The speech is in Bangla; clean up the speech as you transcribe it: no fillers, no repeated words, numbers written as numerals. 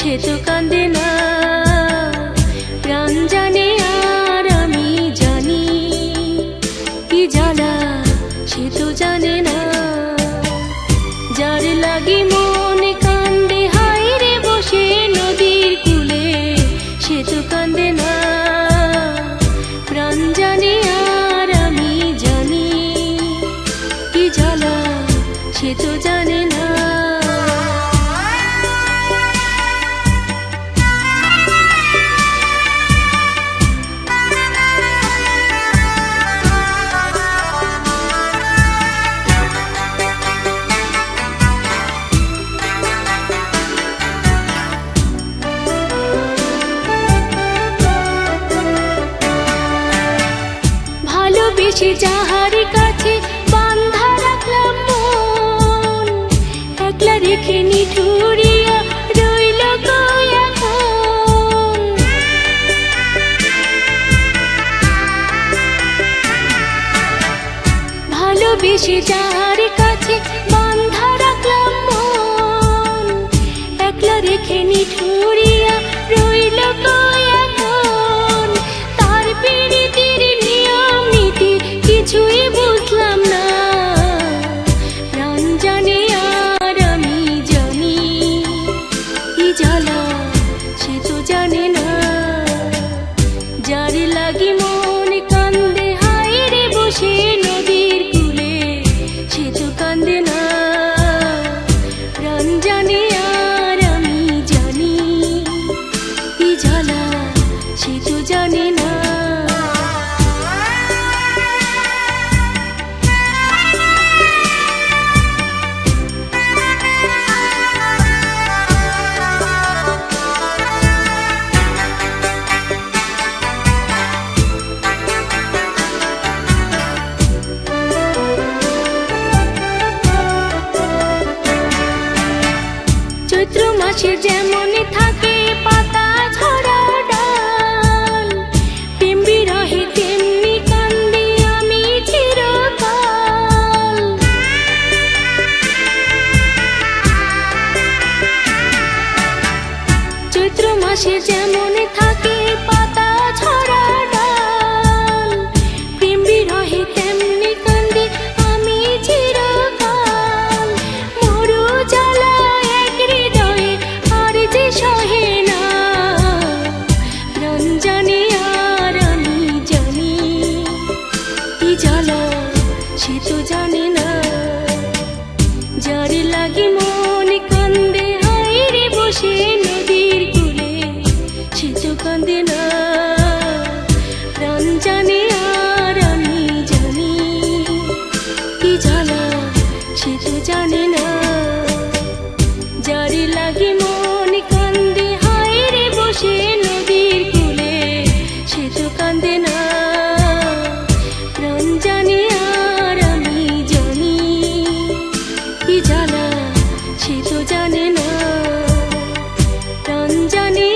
সে তো কান্দে না। প্রাণ জানে আর আমি জানি, কি জ্বালা সে তো জানে না। যার লাগি মন কান্দে হায় রে বসে নদীর কূলে, সে তো কান্দে না। প্রাণ জানে আর আমি জানি, কি জ্বালা সে তো জানে না। ভালোবেসে যাহার কাছে বান্ধা রাখলাম মন, একলা রেখে নিঠুরিয়া রইল গো এখন। ভালোবেসে যাহার কাছে বান্ধা রাখলাম মন, একলা রেখে নিঠুরিয়া রইল গো এখন। তার পীড়িতির নিয়ম নীতি কিছুই বুঝলাম না। প্রাণ জানে আর আমি জানি, কি জ্বালা সে তো জানে না। যার লাগি মন কান্দে হায় রে বসে নদীর কূলে, সে তো কান্দে না। প্রাণ জানে আর আমি জানি, কি জ্বালা সে তো জানে না। চৈত্র মাসে যেমন থাকে পাতা ঝরা ডাল, প্রেম বিরহে তেমনি কান্দি আমি চিরকাল। চৈত্র মাসে যেমন থাকে পাতা ঝরা ডাল, প্রেম বিরহে তেমনি কান্দি আমি চিরকাল। মরু জ্বালা এক হৃদয়ে আর যে সহে না। প্রাণ জানে আর আমি জানি, কি জ্বালা সে তো জানে না। যার লাগি মন কান্দে হায় রে বসে নদীর কূলে, সে তো কান্দে না। প্রাণ জানে আর আমি জানি, কি জ্বালা সে তো জানে না। যার লাগি মন কান্দে হায় রে বসে নদীর কূলে, সে তো কান্দে না। প্রাণ জানে আর আমি জানি, কি জ্বালা সে তো জানে না। প্রাণ জানে